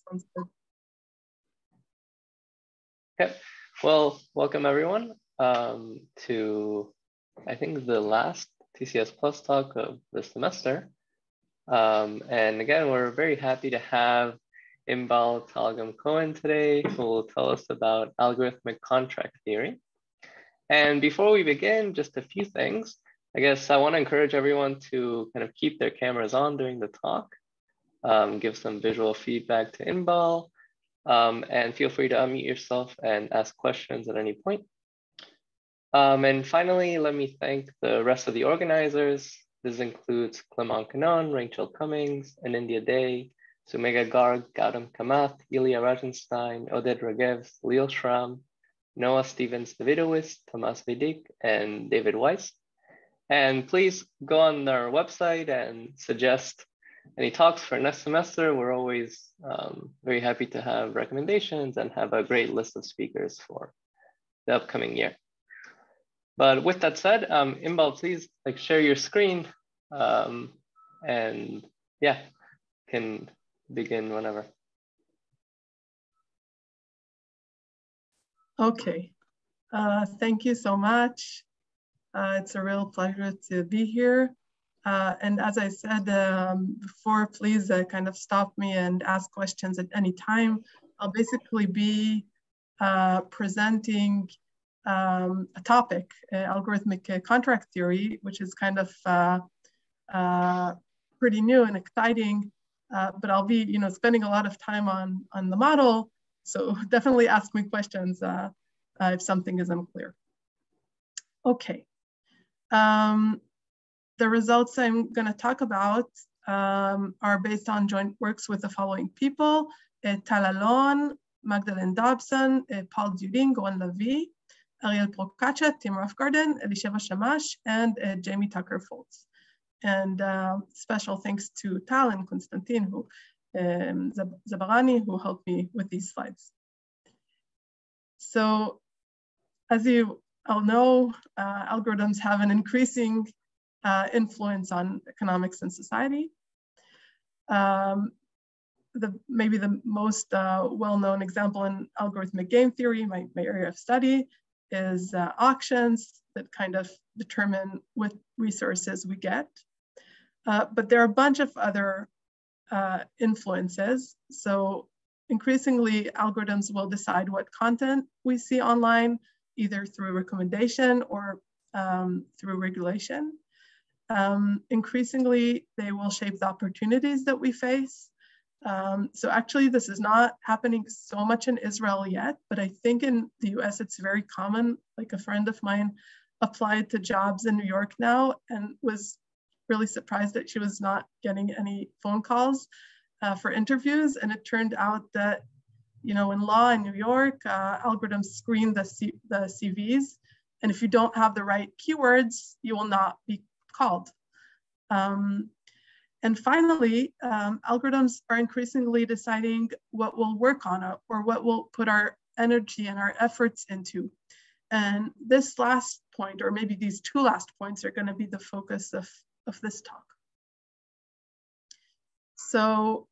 Sounds good. Okay, well, welcome everyone to, I think, the last TCS Plus talk of the semester. And again, we're very happy to have Inbal Talgam-Cohen today, who will tell us about algorithmic contract theory. And before we begin, just a few things. I guess I want to encourage everyone to kind of keep their cameras on during the talk, give some visual feedback to Inbal, and feel free to unmute yourself and ask questions at any point. And finally, let me thank the rest of the organizers. This includes Clement Canon, Rachel Cummings, Anindya Day, Sumega Garg, Gautam Kamath, Ilya Rajenstein, Oded Ragev, Leo Schramm, Noah Stevens Davidowitz, Tomas Vidik, and David Weiss. And please go on our website and suggest any talks for next semester. We're always very happy to have recommendations and have a great list of speakers for the upcoming year. But with that said, Inbal, please share your screen and yeah, can begin whenever. Okay, thank you so much. It's a real pleasure to be here. And as I said before, please kind of stop me and ask questions at any time. I'll basically be presenting a topic, algorithmic contract theory, which is kind of pretty new and exciting. But I'll be, spending a lot of time on the model. So definitely ask me questions if something is unclear. Okay. The results I'm going to talk about are based on joint works with the following people: Tal Alon, Magdalene Dobson, Paul Dulin, Goran Levy, Ariel Procaccia, Tim Roughgarden, Elisheva Shamash, and Jamie Tucker-Foltz. And special thanks to Tal and Konstantin Zabarani, who helped me with these slides. So, as you all know, algorithms have an increasing influence on economics and society. Maybe the most well-known example in algorithmic game theory, my area of study, is auctions that kind of determine what resources we get. But there are a bunch of other influences. So increasingly, algorithms will decide what content we see online, either through recommendation or through regulation. Increasingly, they will shape the opportunities that we face. So actually, this is not happening so much in Israel yet, but I think in the US, it's very common. Like a friend of mine applied to jobs in New York now and was really surprised that she was not getting any phone calls for interviews. And it turned out that, in law in New York, algorithms screen the CVs. And if you don't have the right keywords, you will not be called. And finally, algorithms are increasingly deciding what we'll work on or what we'll put our energy and our efforts into. And this last point, or maybe these two last points, are going to be the focus of this talk. So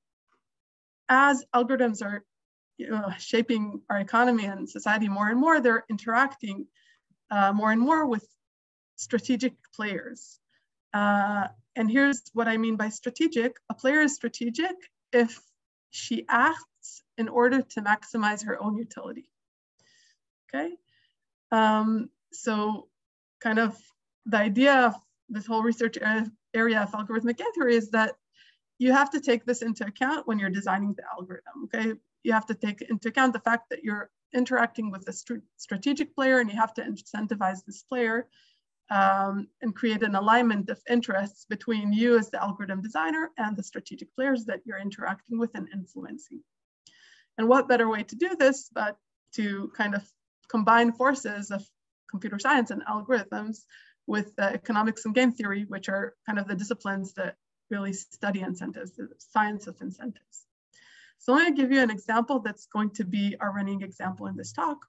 as algorithms are shaping our economy and society more and more, they're interacting more and more with strategic players. And here's what I mean by strategic. A player is strategic if she acts in order to maximize her own utility. Okay? So kind of the idea of this whole research area of algorithmic game theory is that you have to take this into account when you're designing the algorithm, okay? You have to take into account the fact that you're interacting with a strategic player and you have to incentivize this player and create an alignment of interests between you as the algorithm designer and the strategic players that you're interacting with and influencing. And what better way to do this but to kind of combine forces of computer science and algorithms with economics and game theory, which are kind of the disciplines that really study incentives, the science of incentives. So I'm going to give you an example that's going to be our running example in this talk.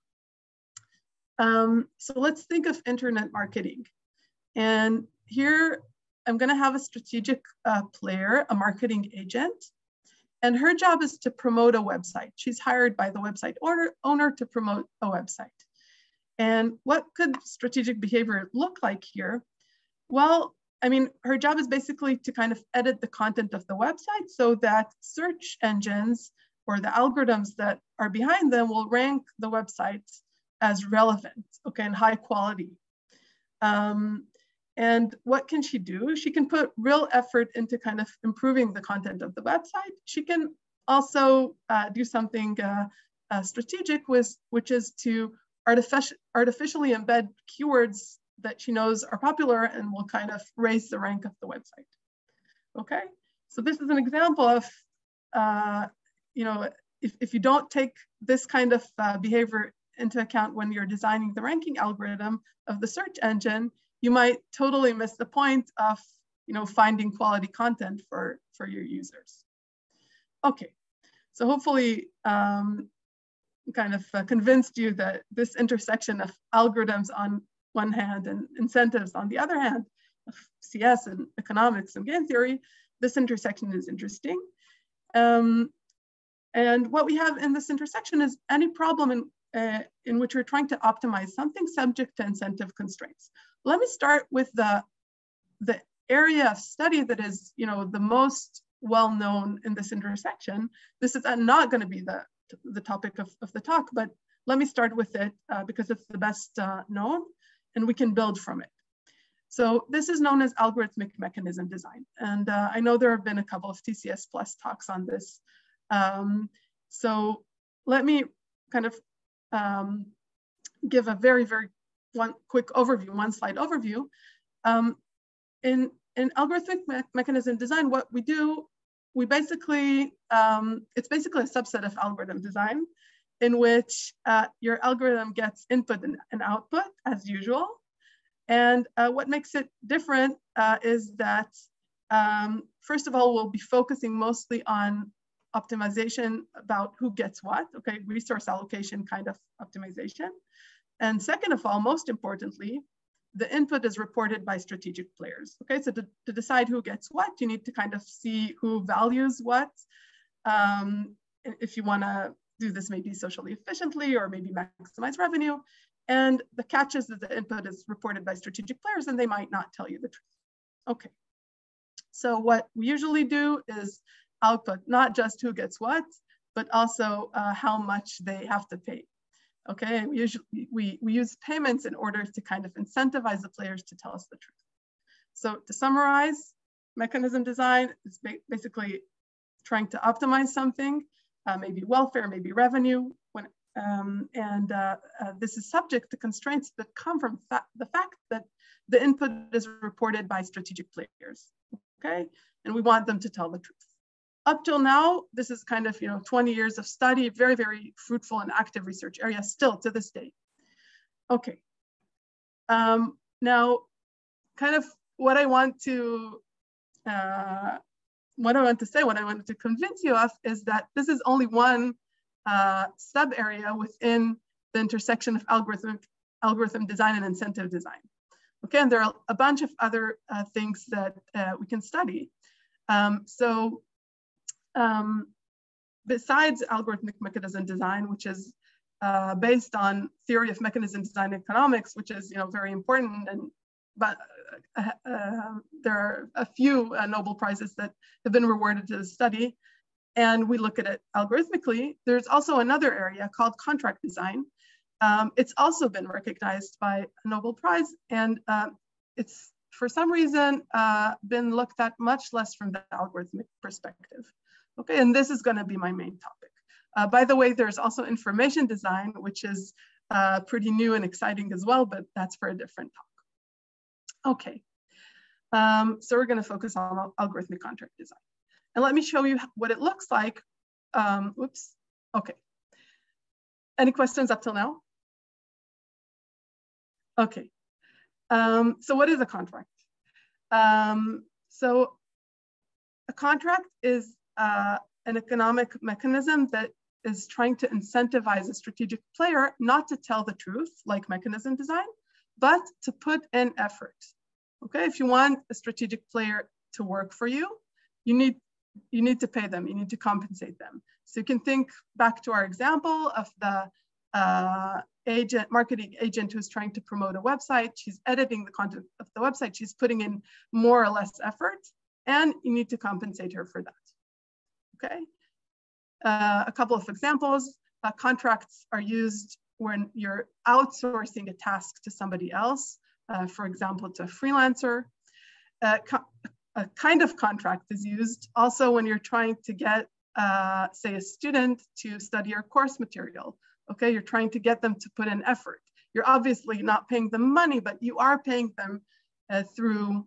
So let's think of internet marketing. And here I'm going to have a strategic player, a marketing agent. And her job is to promote a website. She's hired by the website owner to promote a website. And what could strategic behavior look like here? Well, I mean, her job is basically to kind of edit the content of the website so that search engines or the algorithms that are behind them will rank the websites as relevant, okay, and high quality. And what can she do? She can put real effort into kind of improving the content of the website. She can also do something strategic, which is to artificially embed keywords that she knows are popular and will kind of raise the rank of the website. Okay, so this is an example of, if you don't take this kind of behavior into account when you're designing the ranking algorithm of the search engine, you might totally miss the point of finding quality content for your users. Okay, so hopefully kind of convinced you that this intersection of algorithms on one hand and incentives on the other hand, of CS and economics and game theory, this intersection is interesting. And what we have in this intersection is any problem in which we're trying to optimize something subject to incentive constraints. Let me start with the area of study that is, the most well-known in this intersection. This is not going to be the topic of the talk, but let me start with it because it's the best known and we can build from it. So this is known as algorithmic mechanism design. And I know there have been a couple of TCS Plus talks on this. So let me kind of give a very quick overview, one slide overview. In algorithmic mechanism design, what we do, we basically, it's basically a subset of algorithm design in which your algorithm gets input and output as usual. And what makes it different is that, first of all, we'll be focusing mostly on optimization about who gets what, okay, resource allocation kind of optimization. And second of all, most importantly, the input is reported by strategic players. Okay, so to decide who gets what, you need to kind of see who values what. If you want to do this maybe socially efficiently or maybe maximize revenue. And the catch is that the input is reported by strategic players and they might not tell you the truth. Okay, so what we usually do is output not just who gets what, but also how much they have to pay. Okay, we use payments in order to kind of incentivize the players to tell us the truth. So to summarize, mechanism design is basically trying to optimize something, maybe welfare, maybe revenue, this is subject to constraints that come from the fact that the input is reported by strategic players, okay? And we want them to tell the truth. Up till now, this is kind of 20 years of study, very fruitful and active research area still to this day. Okay, now kind of what I want to say, what I wanted to convince you of is that this is only one sub area within the intersection of algorithm design and incentive design. Okay, and there are a bunch of other things that we can study. Besides algorithmic mechanism design, which is based on theory of mechanism design economics, which is very important, but there are a few Nobel Prizes that have been rewarded to the study, and we look at it algorithmically. There's also another area called contract design. It's also been recognized by a Nobel Prize, and it's for some reason been looked at much less from the algorithmic perspective. Okay, and this is going to be my main topic. By the way, there's also information design, which is pretty new and exciting as well, but that's for a different talk. Okay, so we're going to focus on algorithmic contract design. And let me show you what it looks like. Whoops, okay. Any questions up till now? Okay, so what is a contract? So a contract is an economic mechanism that is trying to incentivize a strategic player not to tell the truth, like mechanism design, but to put in effort. Okay, if you want a strategic player to work for you, you need you need to pay them, you need to compensate them. So you can think back to our example of the marketing agent who's trying to promote a website. She's editing the content of the website. She's putting in more or less effort, and you need to compensate her for that. Okay. A couple of examples. Contracts are used when you're outsourcing a task to somebody else, for example, to a freelancer. A kind of contract is used also when you're trying to get, say, a student to study your course material. Okay, you're trying to get them to put in effort. You're obviously not paying them money, but you are paying them through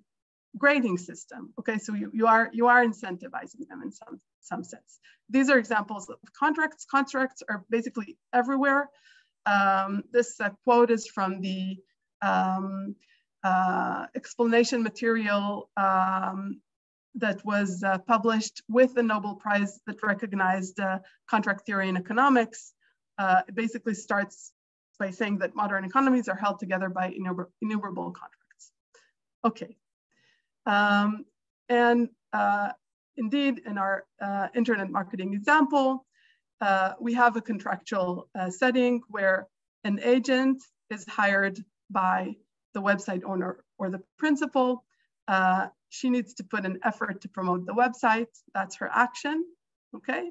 grading system. Okay, so you are incentivizing them in some sense. These are examples of contracts. Contracts are basically everywhere. This quote is from the explanation material that was published with the Nobel Prize that recognized contract theory in economics. It basically starts by saying that modern economies are held together by innumerable contracts. Okay. Indeed, in our internet marketing example, we have a contractual setting where an agent is hired by the website owner or the principal. She needs to put an effort to promote the website. That's her action, okay?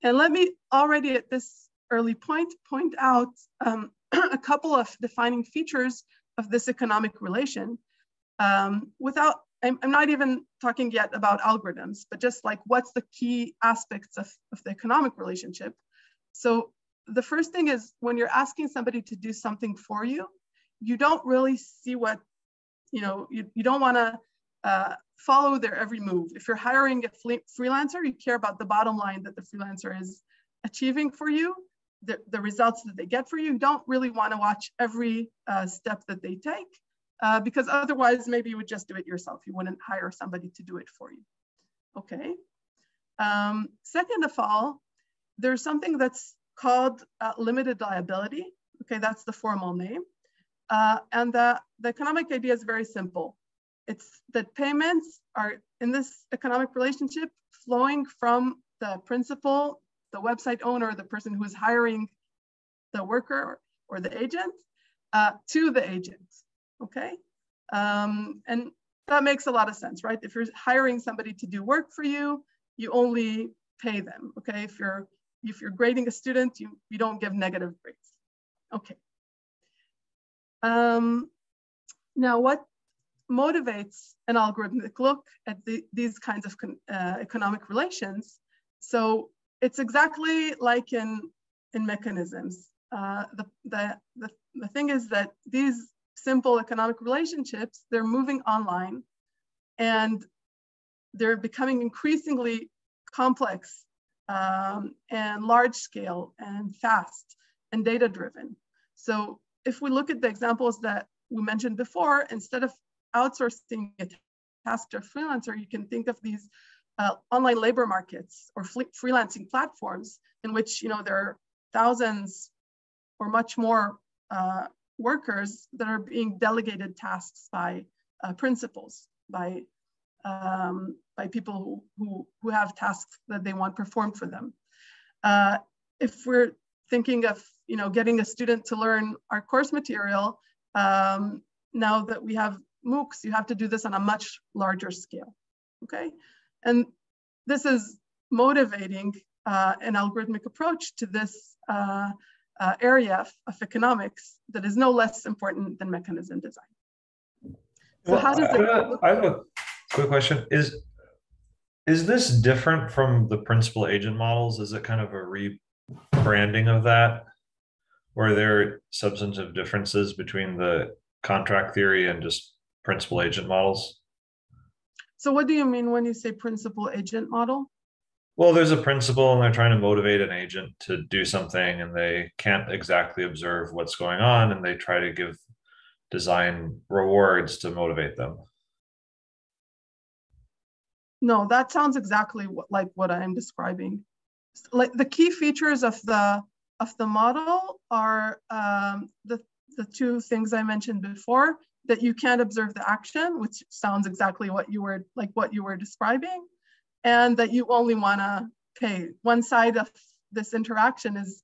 And let me already at this early point out a couple of defining features of this economic relation I'm not even talking yet about algorithms, but just like what's the key aspects of the economic relationship. So the first thing is when you're asking somebody to do something for you, you don't really see what, you don't want to follow their every move. If you're hiring a freelancer, you care about the bottom line that the freelancer is achieving for you, the results that they get for you. You don't really want to watch every step that they take. Because otherwise, maybe you would just do it yourself. You wouldn't hire somebody to do it for you. Okay. Second of all, there's something that's called limited liability. Okay, that's the formal name. And the economic idea is very simple. It's that payments are in this economic relationship flowing from the principal, the website owner, the person who is hiring the worker or the agent to the agent. Okay, and that makes a lot of sense, right? If you're hiring somebody to do work for you, you only pay them. Okay, if you're grading a student, you don't give negative grades. Okay. Now, what motivates an algorithmic look at these kinds of economic relations? So it's exactly like in mechanisms. The thing is that these simple economic relationships, they're moving online and they're becoming increasingly complex and large scale and fast and data driven. So if we look at the examples that we mentioned before, instead of outsourcing a task to a freelancer, you can think of these online labor markets or freelancing platforms in which there are thousands or much more workers that are being delegated tasks by principals, by people who have tasks that they want performed for them. If we're thinking of getting a student to learn our course material, now that we have MOOCs, you have to do this on a much larger scale. Okay, and this is motivating an algorithmic approach to this area of economics that is no less important than mechanism design. So how does I have a quick question. Is this different from the principal agent models? Is it kind of a rebranding of that? Or are there substantive differences between the contract theory and just principal agent models? So what do you mean when you say principal agent model? Well, there's a principal and they're trying to motivate an agent to do something and they can't exactly observe what's going on and they try to design rewards to motivate them. No, that sounds exactly like what I'm describing. Like the key features of the model are the two things I mentioned before, that you can't observe the action, which sounds exactly what you were describing. and that you only want to pay. One side of this interaction is,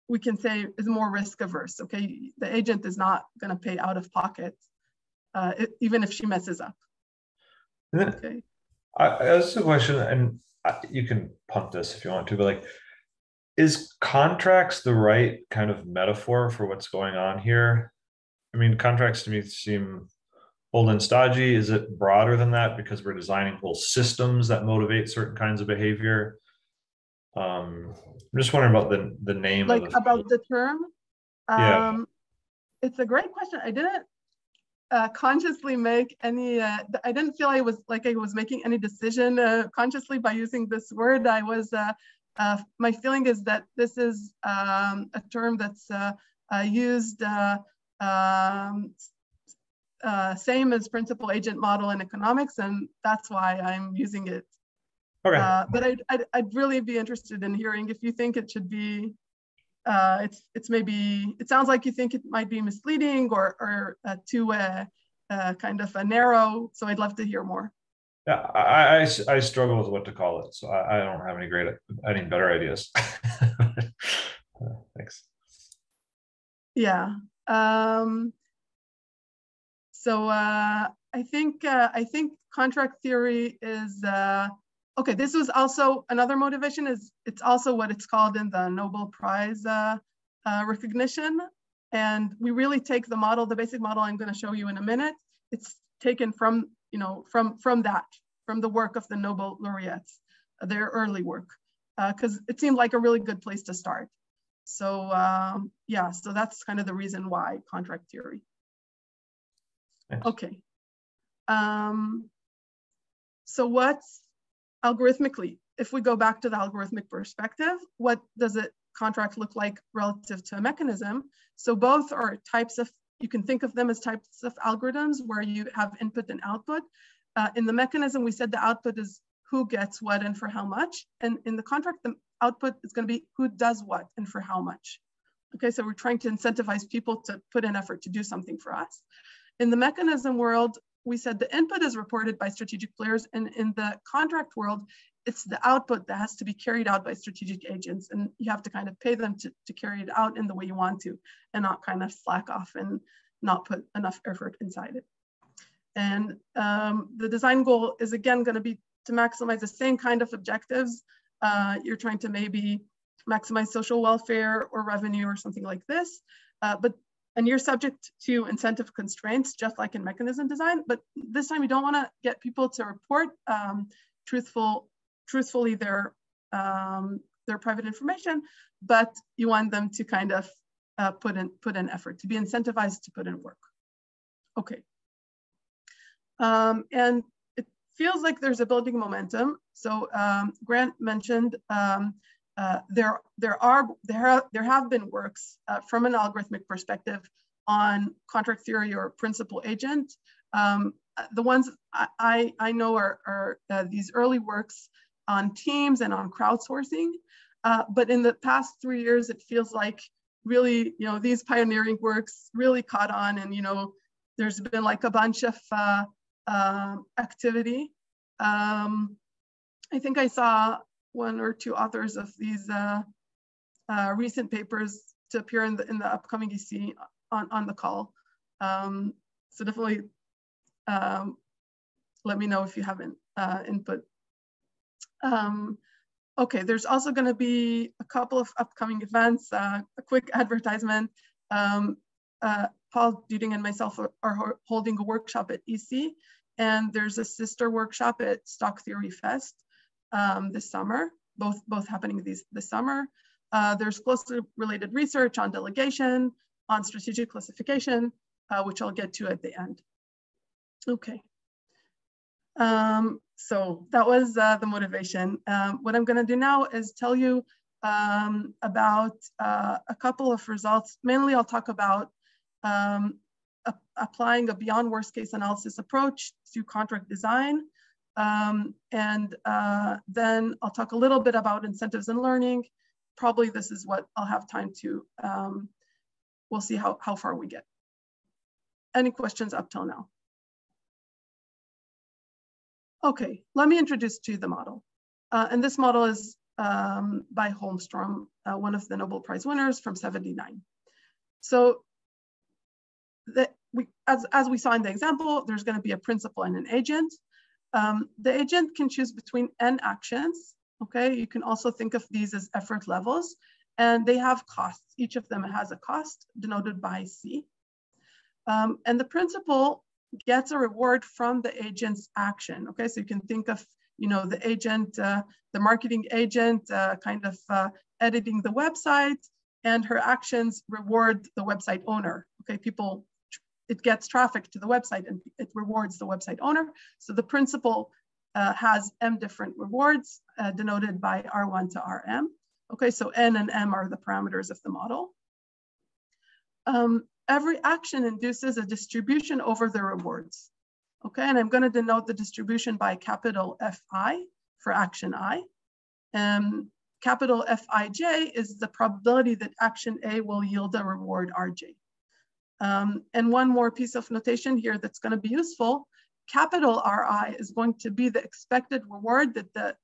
we can say, is more risk averse. Okay, the agent is not going to pay out of pocket, even if she messes up. Okay. That's a question, and you can punt this if you want to, but like, is contracts the right kind of metaphor for what's going on here? I mean, contracts to me seem old and stodgy. Is it broader than that because we're designing whole systems that motivate certain kinds of behavior? I'm just wondering about the name like of the about the term. Yeah, It's a great question. I didn't consciously make any, I didn't feel I was making any decision consciously by using this word. I was, my feeling is that this is a term that's used same as principal agent model in economics, and that's why I'm using it. okay. But I'd really be interested in hearing if you think it should be, it's maybe, it sounds like you think it might be misleading or too kind of a narrow, so I'd love to hear more. Yeah, I struggle with what to call it, so I don't have any better ideas. Thanks. Yeah. So I think contract theory is okay. This was also another motivation. Is it's also what it's called in the Nobel Prize recognition, and we really take the model, the basic model I'm going to show you in a minute. It's taken from from the work of the Nobel laureates, their early work, because it seemed like a really good place to start. So yeah, so that's kind of the reason why contract theory. Thanks. Okay. So what's algorithmically, if we go back to the algorithmic perspective, what does a contract look like relative to a mechanism? So both are types of, you can think of them as types of algorithms where you have input and output. In the mechanism, we said the output is who gets what and for how much. And in the contract, the output is going to be who does what and for how much. Okay, so we're trying to incentivize people to put in effort to do something for us. In the mechanism world, we said the input is reported by strategic players, and in the contract world, it's the output that has to be carried out by strategic agents, and you have to kind of pay them to carry it out in the way you want to, and not kind of slack off and not put enough effort inside it. And the design goal is again going to be to maximize the same kind of objectives. You're trying to maybe maximize social welfare or revenue or something like this, and you're subject to incentive constraints, just like in mechanism design. But this time, you don't want to get people to report truthfully their private information, but you want them to kind of put in effort, to be incentivized to put in work. Okay. And it feels like there's a building momentum. So Grant mentioned there have been works from an algorithmic perspective on contract theory or principal agent. The ones I know are these early works on teams and on crowdsourcing. But in the past 3 years, it feels like really, these pioneering works really caught on, and there's been like a bunch of activity. I think I saw 1 or 2 authors of these recent papers to appear in the upcoming EC on the call. So definitely let me know if you have input. Okay, there's also going to be a couple of upcoming events. A quick advertisement. Paul Duding and myself are holding a workshop at EC, and there's a sister workshop at Stock Theory Fest this summer, both happening this summer. There's closely related research on delegation, on strategic classification, which I'll get to at the end. Okay. So that was the motivation. What I'm going to do now is tell you about a couple of results. Mainly, I'll talk about applying a beyond worst case analysis approach to contract design. And then I'll talk a little bit about incentives and learning. Probably this is what I'll have time to, we'll see how far we get. Any questions up till now? Okay, let me introduce to you the model. And this model is by Holmstrom, one of the Nobel Prize winners from '79. So as we saw in the example, there's going to be a principal and an agent. The agent can choose between n actions. Okay, you can also think of these as effort levels, and they have costs. Each of them has a cost denoted by C. And the principal gets a reward from the agent's action. Okay, so you can think of, you know, the agent, the marketing agent kind of editing the website, and her actions reward the website owner. Okay, it gets traffic to the website and it rewards the website owner. So the principal has m different rewards denoted by R1 to Rm. Okay, so n and m are the parameters of the model. Every action induces a distribution over the rewards. Okay, and I'm going to denote the distribution by capital Fi for action I. Capital Fij is the probability that action A will yield a reward Rj. And one more piece of notation here that's going to be useful. Capital Ri is going to be the expected reward that the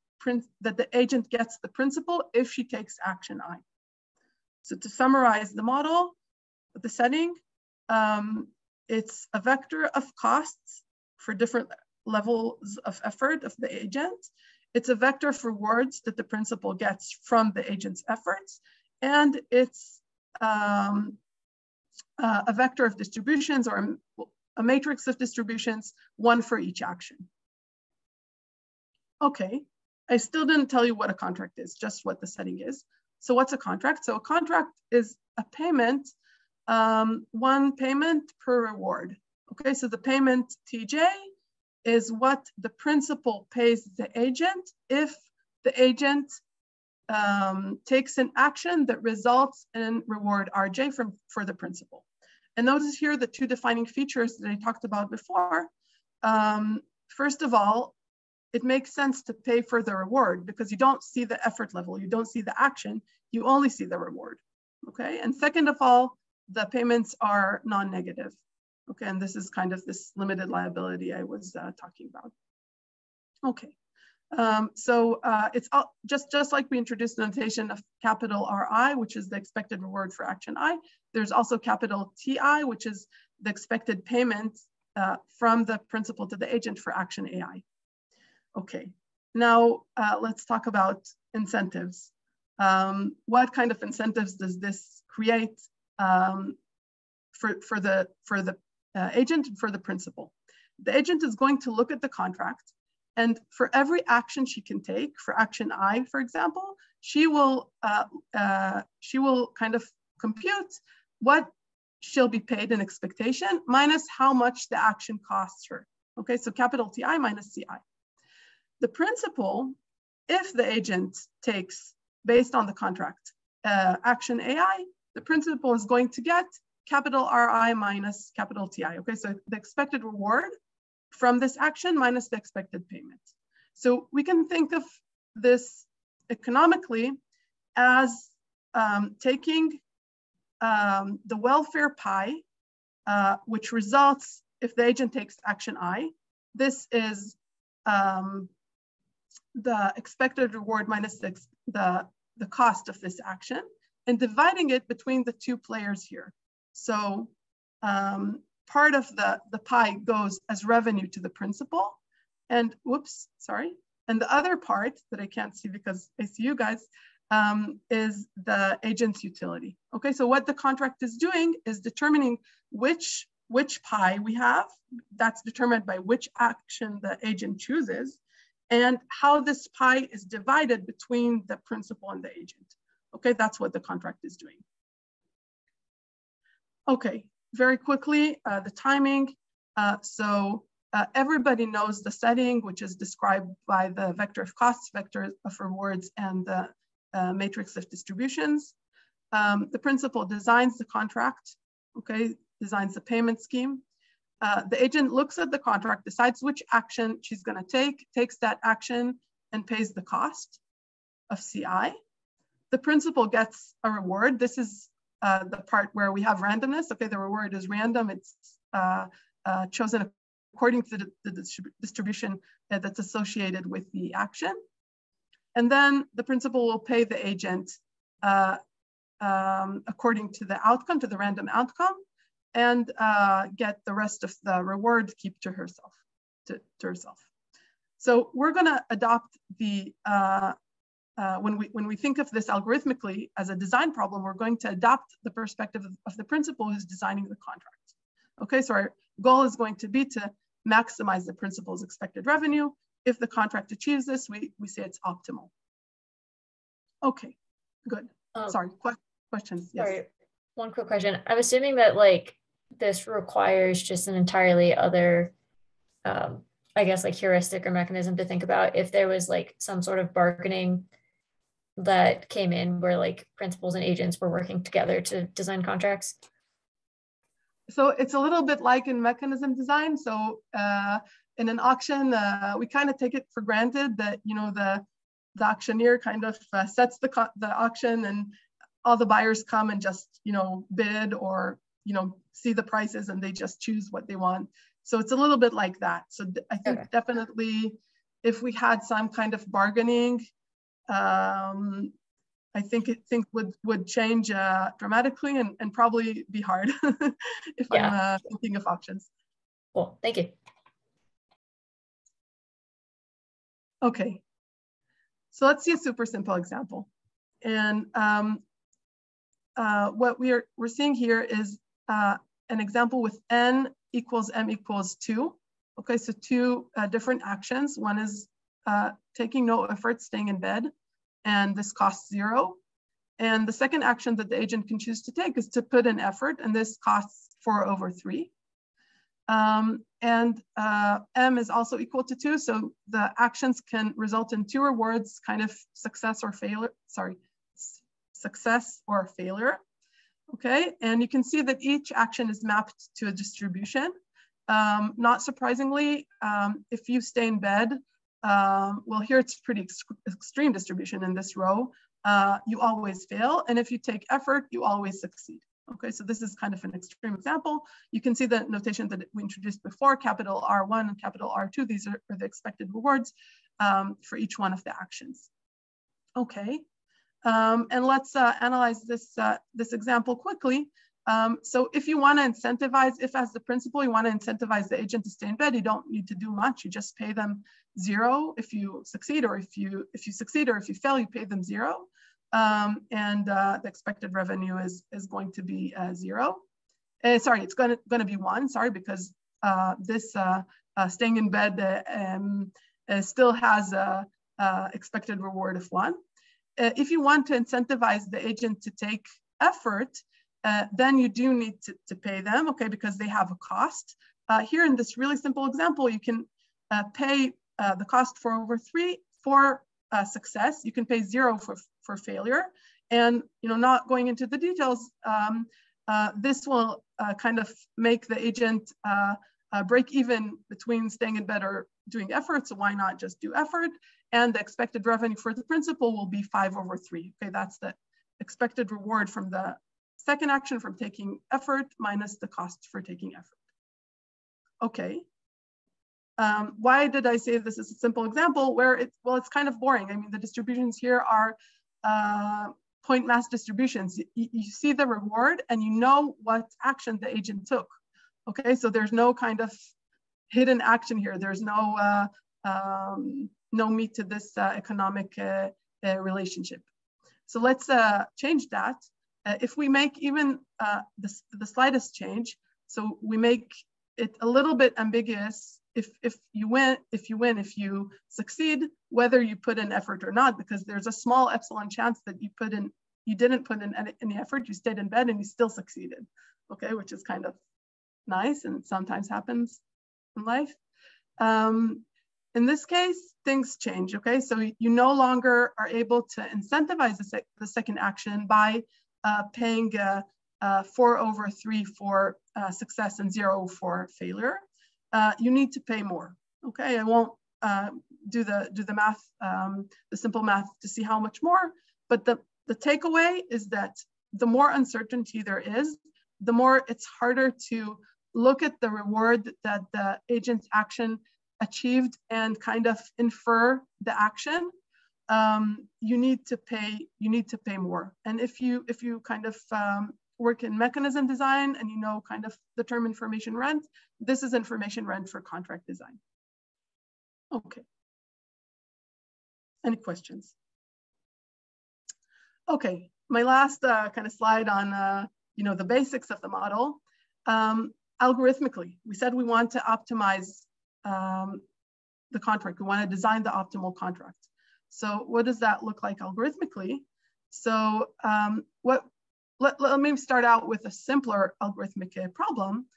agent gets the principal if she takes action I. So to summarize the model, the setting, it's a vector of costs for different levels of effort of the agent. It's a vector for rewards that the principal gets from the agent's efforts. And it's a vector of distributions, or a matrix of distributions, one for each action. Okay, I still didn't tell you what a contract is, just what the setting is. So what's a contract? So a contract is a payment, one payment per reward. Okay, so the payment Tj is what the principal pays the agent if the agent takes an action that results in reward Rj for the principal. And notice here the two defining features that I talked about before. First of all, it makes sense to pay for the reward because you don't see the effort level, you don't see the action, you only see the reward. Okay, and second of all, the payments are non-negative. Okay, and this is kind of this limited liability I was talking about. Okay, so it's just like we introduced the notation of capital Ri, which is the expected reward for action I. There's also capital Ti, which is the expected payment from the principal to the agent for action AI. Okay, now let's talk about incentives. What kind of incentives does this create for the agent and for the principal? The agent is going to look at the contract, and for every action she can take, for action I, for example, she will kind of compute what she'll be paid in expectation minus how much the action costs her. Okay, so capital Ti minus Ci. The principal, if the agent takes, based on the contract, action AI, the principal is going to get capital Ri minus capital Ti. Okay, so the expected reward from this action minus the expected payment. So we can think of this economically as taking the welfare pie, which results if the agent takes action I. This is the expected reward minus the cost of this action, and dividing it between the two players here. So part of the pie goes as revenue to the principal, and and the other part that I can't see because I see you guys is the agent's utility. Okay, so what the contract is doing is determining which pie we have. That's determined by which action the agent chooses, and how this pie is divided between the principal and the agent. Okay, that's what the contract is doing. Okay, very quickly, the timing. Everybody knows the setting, which is described by the vector of costs, vector of rewards, and the matrix of distributions. The principal designs the contract, okay, designs the payment scheme. The agent looks at the contract, decides which action she's going to take, takes that action, and pays the cost of CI. The principal gets a reward. This is the part where we have randomness. Okay, the reward is random. It's chosen according to the distribution that's associated with the action. And then the principal will pay the agent according to the outcome, to the random outcome, and get the rest of the reward to keep to herself. So we're going to adopt the when we think of this algorithmically as a design problem, we're going to adopt the perspective of the principal who's designing the contract. Okay, so our goal is going to be to maximize the principal's expected revenue. If the contract achieves this, we say it's optimal. Okay, good. Sorry, questions? Yes. Sorry, one quick question. I'm assuming that like this requires just an entirely other, I guess like heuristic or mechanism to think about if there was like some sort of bargaining that came in where like principals and agents were working together to design contracts. So it's a little bit like in mechanism design. So in an auction, we kind of take it for granted that, you know, the auctioneer kind of sets the auction and all the buyers come and just, you know, bid or, you know, see the prices and they just choose what they want. So it's a little bit like that. So I think definitely if we had some kind of bargaining, I think would change dramatically and probably be hard if I'm thinking of auctions. Cool, thank you. Okay, so let's see a super simple example. And what we're seeing here is an example with n equals m equals 2. Okay, so two different actions. One is taking no effort, staying in bed, and this costs 0. And the second action that the agent can choose to take is to put in effort, and this costs 4/3. M is also equal to 2, so the actions can result in 2 rewards, kind of success or failure, success or failure. Okay, and you can see that each action is mapped to a distribution. Not surprisingly, if you stay in bed, well, here it's pretty extreme distribution in this row. You always fail, and if you take effort, you always succeed. Okay, so this is kind of an extreme example. You can see the notation that we introduced before, capital R1 and capital R2. These are the expected rewards for each one of the actions. Okay, and let's analyze this example quickly. So if you want to incentivize, if as the principal you want to incentivize the agent to stay in bed, you don't need to do much. You just pay them 0 if you succeed, or if you succeed, or if you fail, you pay them 0. And the expected revenue is going to be 0. Sorry, it's going to be 1. Sorry, because this staying in bed still has a expected reward of 1. If you want to incentivize the agent to take effort, then you do need to pay them, okay, because they have a cost. Here in this really simple example, you can pay the cost 4/3 for success. You can pay 0 for failure. And, you know, not going into the details, this will kind of make the agent break even between staying in bed or doing effort. So why not just do effort? And the expected revenue for the principal will be 5/3. Okay, that's the expected reward from the second action from taking effort minus the cost for taking effort. Okay. Why did I say this is a simple example where it's kind of boring? I mean, the distributions here are point mass distributions. You see the reward and you know what action the agent took. Okay, so there's no kind of hidden action here. There's no meat to this economic relationship. So let's change that. If we make even the slightest change, so we make it a little bit ambiguous. If you succeed, whether you put in effort or not, because there's a small epsilon chance that you didn't put in any effort, you stayed in bed and you still succeeded. Okay, which is kind of nice and sometimes happens in life. In this case, things change. Okay, so you no longer are able to incentivize the second action by paying 4/3 for success and 0 for failure. You need to pay more. Okay, I won't do the math, the simple math to see how much more, but the takeaway is that the more uncertainty there is, the more it's harder to look at the reward that the agent's action achieved and kind of infer the action, you need to pay more. And if you kind of work in mechanism design and you know kind of the term information rent, this is information rent for contract design. Okay. Any questions? Okay, my last kind of slide on the basics of the model. Algorithmically, we said we want to optimize the contract. We want to design the optimal contract. So what does that look like algorithmically? So let me start out with a simpler algorithmic problem.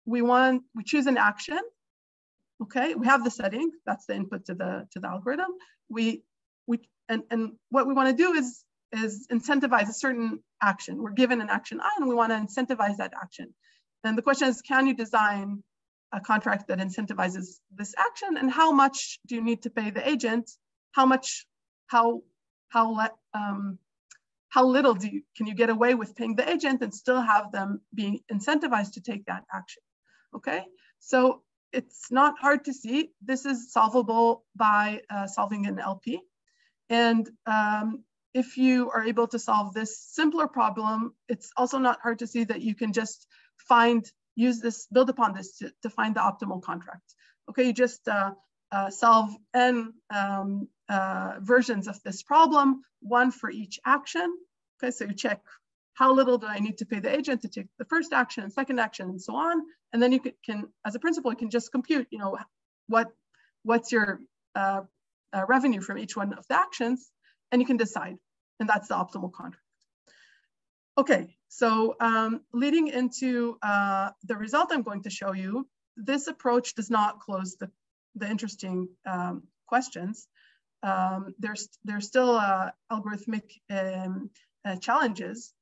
We choose an action. Okay, we have the setting. That's the input to the algorithm. And what we want to do is incentivize a certain action. We're given an action I, and we want to incentivize that action. And the question is, can you design a contract that incentivizes this action? And how much do you need to pay the agent? How little can you get away with paying the agent and still have them being incentivized to take that action? Okay, so it's not hard to see. This is solvable by solving an LP. And if you are able to solve this simpler problem, it's also not hard to see that you can just build upon this to find the optimal contract. Okay, you just solve n versions of this problem, one for each action. Okay, so you check how little do I need to pay the agent to take the first action and second action and so on. And then you can as a principal, you can just compute, what's your revenue from each one of the actions, and you can decide, and that's the optimal contract. Okay, so leading into the result I'm going to show you, this approach does not close the interesting questions. There's still algorithmic challenges.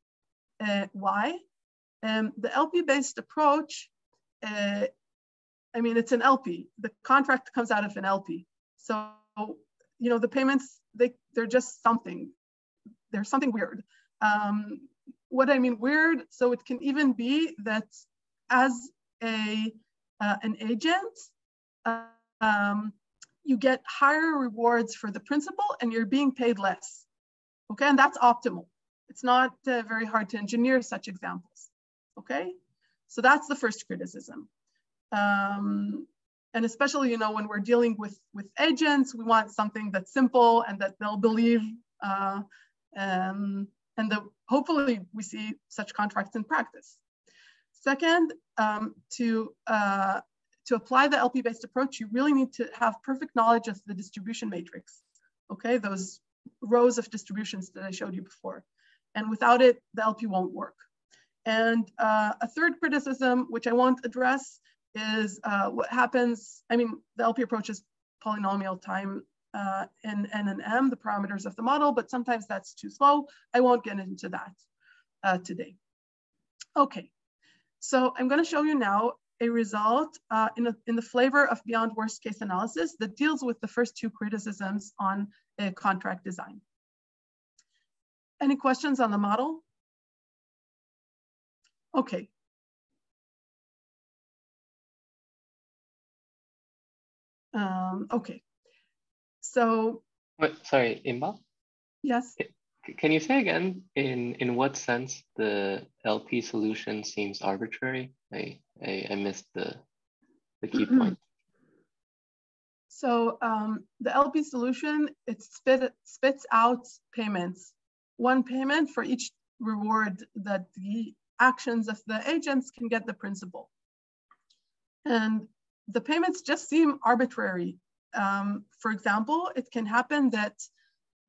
Why? The LP-based approach, it's an LP. The contract comes out of an LP. So, the payments, they're just something. There's something weird. What I mean weird, so it can even be that as an agent, you get higher rewards for the principal and you're being paid less. Okay, and that's optimal. It's not very hard to engineer such examples. Okay, so that's the first criticism. And especially, when we're dealing with agents, we want something that's simple and that they'll believe. Hopefully we see such contracts in practice. Second, to apply the LP-based approach, you really need to have perfect knowledge of the distribution matrix. Okay, those rows of distributions that I showed you before. And without it, the LP won't work. And a third criticism, which I won't address, is what happens. The LP approach is polynomial time in N and M, the parameters of the model, but sometimes that's too slow. I won't get into that today. Okay, so I'm going to show you now a result in the flavor of beyond worst case analysis that deals with the first two criticisms on a contract design. Any questions on the model? Okay. Okay. So. Wait, sorry, Inbal? Yes. Can you say again in what sense the LP solution seems arbitrary? I missed the key point. So the LP solution, it spits out payments. One payment for each reward that the actions of the agents can get the principal. And the payments just seem arbitrary. For example, it can happen that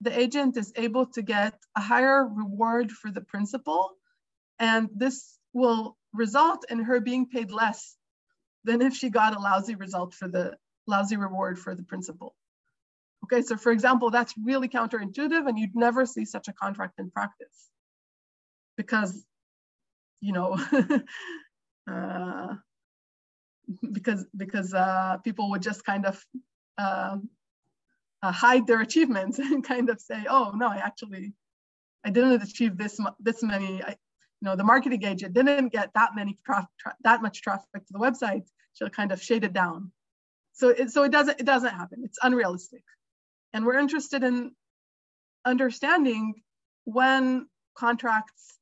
the agent is able to get a higher reward for the principal, and this will result in her being paid less than if she got a lousy reward for the principal. Okay, so for example, that's really counterintuitive, and you'd never see such a contract in practice because, because people would just kind of hide their achievements and kind of say, oh no, I didn't achieve this many. the marketing agent didn't get that much traffic to the website, she'll kind of shade it down. So it doesn't happen. It's unrealistic. And we're interested in understanding when contracts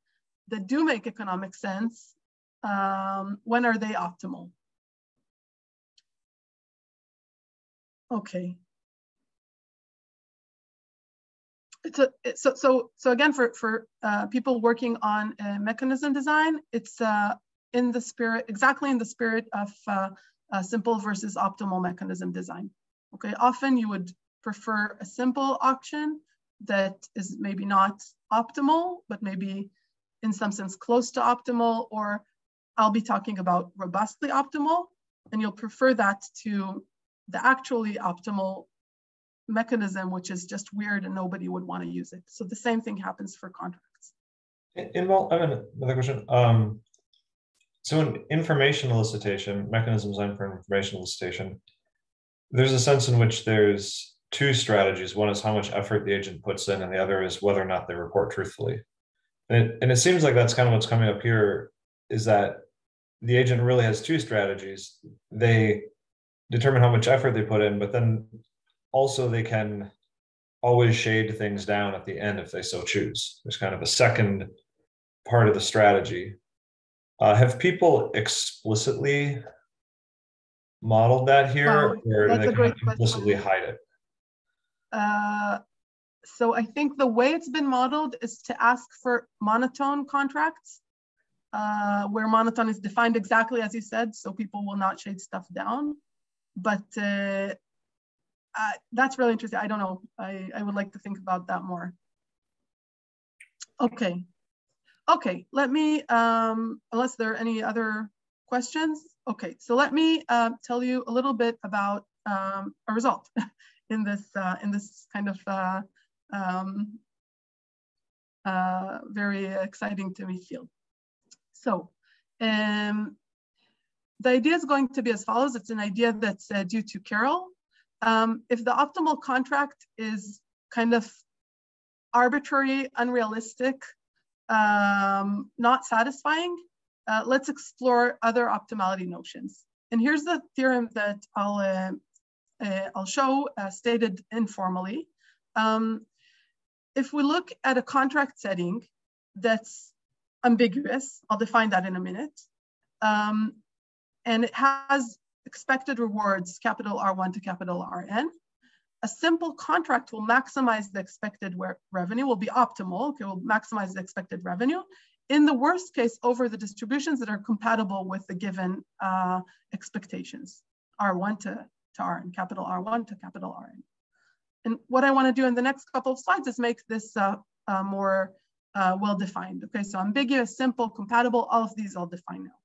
that do make economic sense, when are they optimal? Okay. So again, for people working on mechanism design, it's exactly in the spirit of simple versus optimal mechanism design. Okay, often you would prefer a simple auction that is maybe not optimal, but maybe in some sense close to optimal, or I'll be talking about robustly optimal, and you'll prefer that to the actually optimal mechanism, which is just weird and nobody would want to use it. So the same thing happens for contracts. Inbal, I have another question. So in information elicitation, mechanism design for information elicitation, there's a sense in which there's two strategies. One is how much effort the agent puts in, and the other is whether or not they report truthfully. And it seems like that's kind of what's coming up here, is that the agent really has two strategies. They determine how much effort they put in, but then also they can always shade things down at the end if they so choose. There's kind of a second part of the strategy. Have people explicitly modeled that here, or do they kind of implicitly hide it? So I think the way it's been modeled is to ask for monotone contracts, where monotone is defined exactly as you said, so people will not shade stuff down. But that's really interesting. I don't know. I would like to think about that more. Okay. Okay, let me, unless there are any other questions. Okay, so let me tell you a little bit about a result in this kind of very exciting to me field. So the idea is going to be as follows. It's an idea that's due to Carroll. If the optimal contract is kind of arbitrary, unrealistic, not satisfying, let's explore other optimality notions. And here's the theorem that I'll show stated informally. If we look at a contract setting that's ambiguous, I'll define that in a minute, and it has expected rewards, capital R1 to capital Rn, a simple contract will maximize the expected revenue, will be optimal, okay, will maximize the expected revenue, in the worst case over the distributions that are compatible with the given expectations, R1 to Rn, capital R1 to capital Rn. And what I want to do in the next couple of slides is make this more well-defined. Okay, so ambiguous, simple, compatible, all of these I'll define now.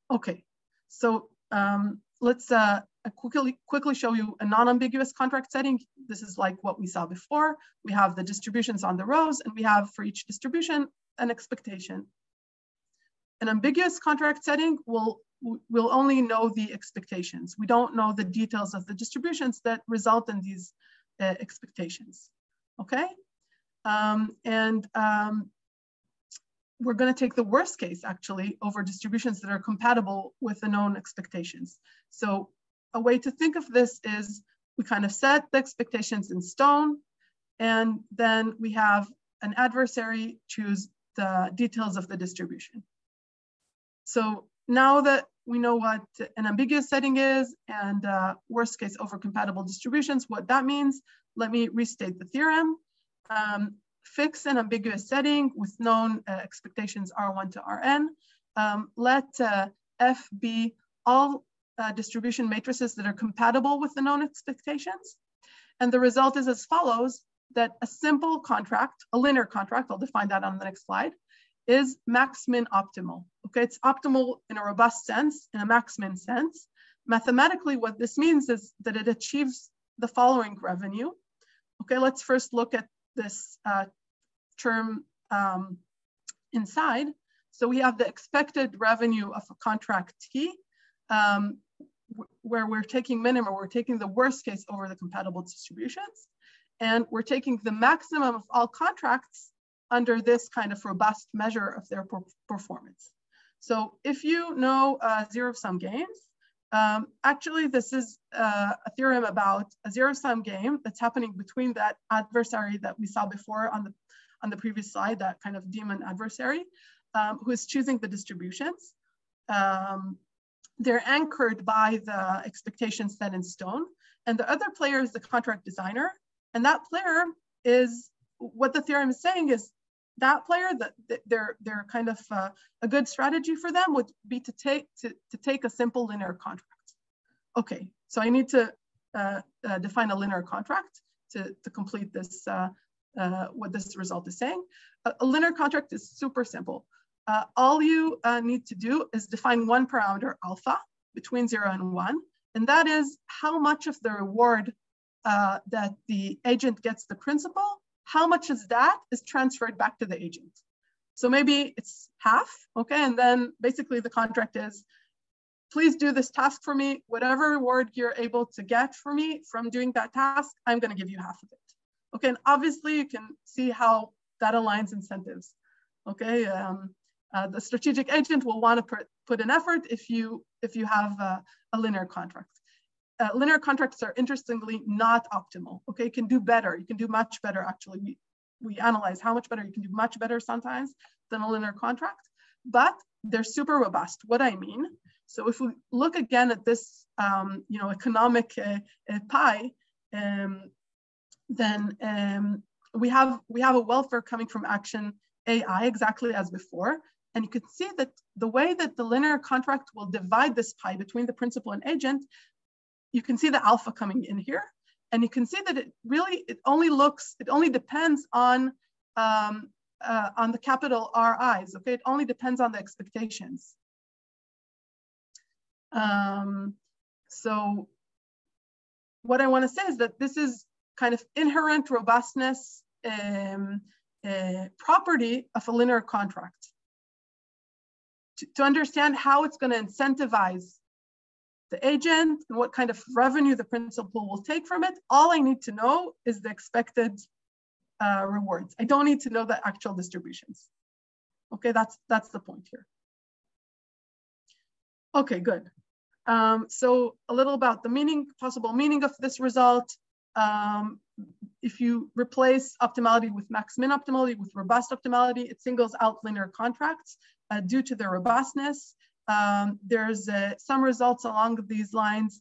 Okay, so let's quickly show you a non-ambiguous contract setting. This is like what we saw before. We have the distributions on the rows, and we have for each distribution an expectation. An ambiguous contract setting will only know the expectations. We don't know the details of the distributions that result in these expectations. Okay, we're going to take the worst case actually over distributions that are compatible with the known expectations. So a way to think of this is we kind of set the expectations in stone, and then we have an adversary choose the details of the distribution. So now that we know what an ambiguous setting is and worst case over compatible distributions, what that means, let me restate the theorem. Fix an ambiguous setting with known expectations R1 to Rn. Let F be all distribution matrices that are compatible with the known expectations. And the result is as follows, that a simple contract, a linear contract, I'll define that on the next slide, is max-min optimal. Okay, it's optimal in a robust sense, in a max-min sense. Mathematically, what this means is that it achieves the following revenue. Okay, let's first look at this term inside. So we have the expected revenue of a contract T, where we're taking minimum, we're taking the worst case over the compatible distributions, and we're taking the maximum of all contracts under this kind of robust measure of their performance. So if you know zero-sum games, actually this is a theorem about a zero-sum game that's happening between that adversary that we saw before on the previous slide, that kind of demon adversary, who is choosing the distributions. They're anchored by the expectations set in stone. And the other player is the contract designer. And that player is, what the theorem is saying is, that player, that they're kind of a good strategy for them would be to take a simple linear contract. Okay, so I need to define a linear contract to complete this, what this result is saying. A linear contract is super simple. All you need to do is define one parameter alpha between 0 and 1, and that is how much of the reward that the agent gets the principal, how much is that is transferred back to the agent. So maybe it's half, okay? And then basically the contract is, please do this task for me. Whatever reward you're able to get for me from doing that task, I'm gonna give you half of it. Okay, and obviously you can see how that aligns incentives, okay? The strategic agent will wanna put in effort if you have a linear contract. Linear contracts are interestingly not optimal. Okay, you can do better. You can do much better. Actually, we analyze how much better you can do, much better sometimes than a linear contract, but they're super robust. What I mean, so if we look again at this, economic pie, then we have a welfare coming from action AI exactly as before, and you can see that the way that the linear contract will divide this pie between the principal and agent. You can see the alpha coming in here, and you can see that it only depends on the capital RIs. Okay, it only depends on the expectations. So what I want to say is that this is kind of inherent robustness property of a linear contract. To understand how it's going to incentivize the agent and what kind of revenue the principal will take from it, all I need to know is the expected rewards. I don't need to know the actual distributions. Okay, that's the point here. Okay, good. So a little about the possible meaning of this result. If you replace optimality with max-min optimality with robust optimality, it singles out linear contracts due to their robustness. There's some results along these lines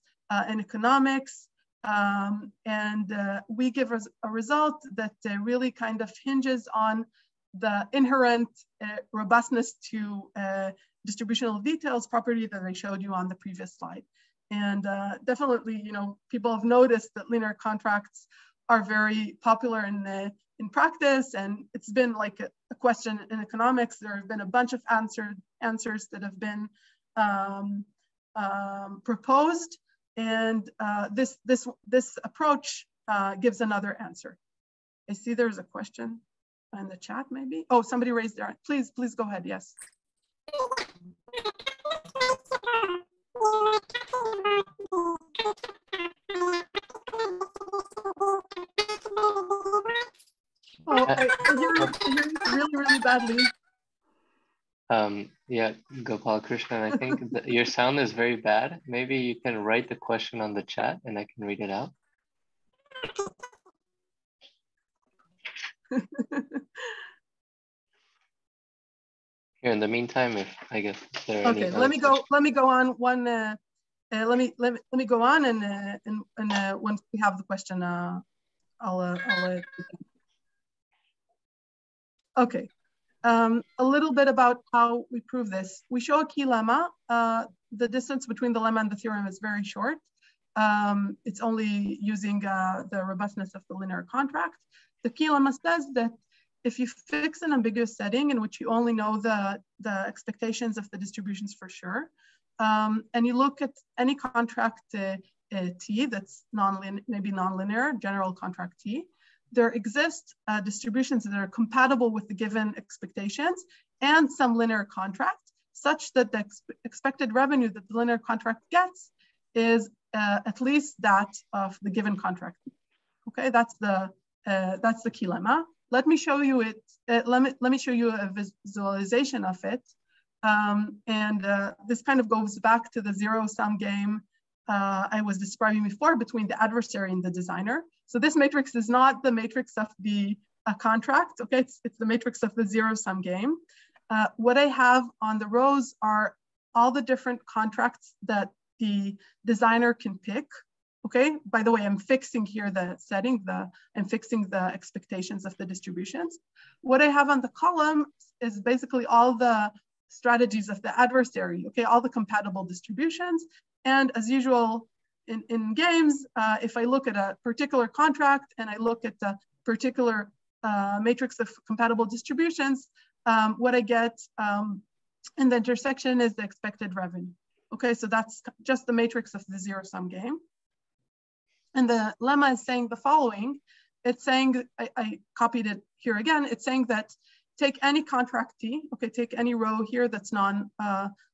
in economics, and we give us a result that really kind of hinges on the inherent robustness to distributional details property that I showed you on the previous slide. And definitely, people have noticed that linear contracts are very popular in practice, and it's been like a question in economics. There have been a bunch of answers that have been proposed, and this approach gives another answer. I see there's a question in the chat, maybe. Oh, somebody raised their hand. Please go ahead. Yes. Oh, I hear you really badly. Yeah, Gopal Krishnan, I think your sound is very bad. Maybe you can write the question on the chat and I can read it out. Here, in the meantime, okay, let me go on one. Let me go on, and once we have the question, I'll okay. A little bit about how we prove this. We show a key lemma. The distance between the lemma and the theorem is very short. It's only using the robustness of the linear contract. The key lemma says that if you fix an ambiguous setting in which you only know the expectations of the distributions for sure, and you look at any contract T that's maybe nonlinear, general contract T, there exist distributions that are compatible with the given expectations and some linear contract, such that the expected revenue that the linear contract gets is at least that of the given contract. Okay, that's the key lemma. let me show you it. Let me show you a visualization of it. This kind of goes back to the zero-sum game I was describing before between the adversary and the designer. So this matrix is not the matrix of the contract, okay? It's the matrix of the zero-sum game. What I have on the rows are all the different contracts that the designer can pick, okay? By the way, I'm fixing here the setting, I'm fixing the expectations of the distributions. What I have on the column is basically all the strategies of the adversary, okay? All the compatible distributions. And as usual in games, if I look at a particular contract and I look at the particular matrix of compatible distributions, what I get in the intersection is the expected revenue. Okay, so that's just the matrix of the zero-sum game. And the lemma is saying the following. It's saying, I copied it here again, it's saying that take any contract T, okay, take any row here that's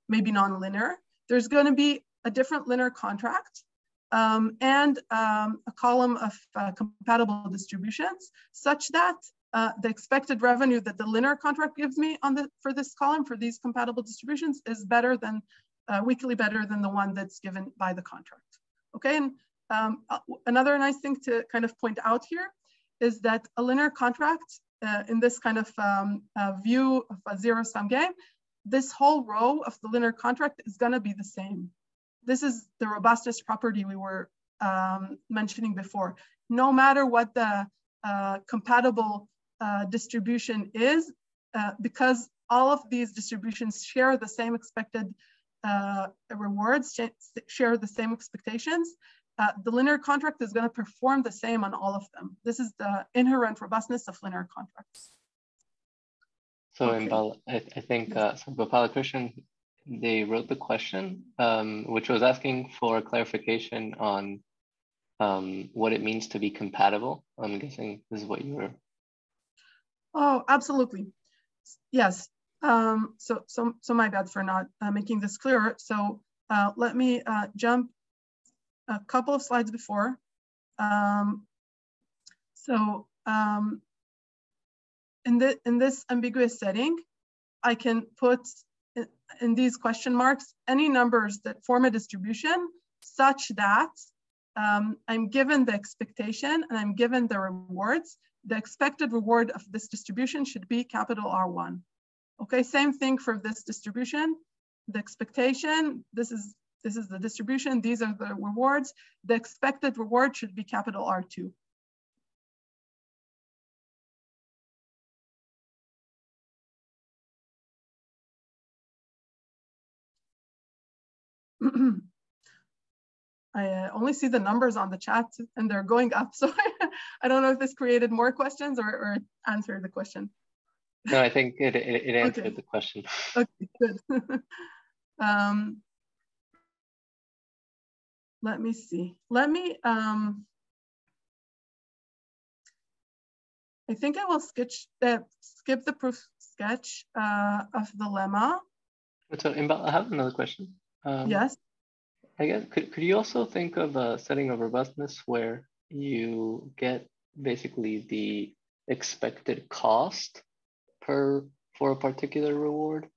maybe non-linear. There's gonna be a different linear contract and a column of compatible distributions such that the expected revenue that the linear contract gives me for this column, for these compatible distributions, is better than, weakly better than the one that's given by the contract. Okay, and another nice thing to kind of point out here is that a linear contract in this kind of view of a zero-sum game, this whole row of the linear contract is gonna be the same. This is the robustness property we were mentioning before. No matter what the compatible distribution is, because all of these distributions share the same expected rewards, share the same expectations, the linear contract is going to perform the same on all of them. This is the inherent robustness of linear contracts. So okay. Inbal, I think so Gopalakrishnan, they wrote the question, which was asking for clarification on what it means to be compatible. I'm guessing this is what you were. Oh, absolutely. Yes. So my bad for not making this clearer. So let me jump a couple of slides before. In this ambiguous setting, I can put in these question marks any numbers that form a distribution such that I'm given the expectation and I'm given the rewards. The expected reward of this distribution should be capital R1. Okay, same thing for this distribution. The expectation, this is the distribution, these are the rewards. The expected reward should be capital R2. I only see the numbers on the chat and they're going up. So I don't know if this created more questions or answered the question. No, I think it answered okay. the question. Okay, good. Let me see. Let me, I think I will skip the proof sketch of the lemma. So Inbal, I have another question. Yes. I guess, could you also think of a setting of robustness where you get basically the expected cost for a particular reward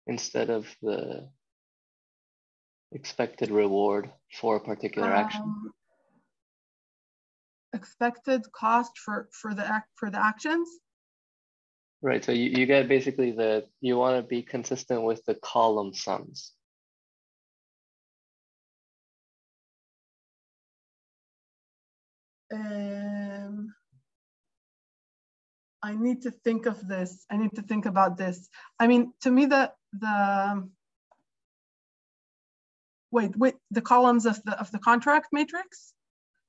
instead of the expected reward for a particular action? Expected cost for the actions? Right, so you get basically you want to be consistent with the column sums. I need to think of this. I need to think about this. I mean, to me, the columns of the contract matrix.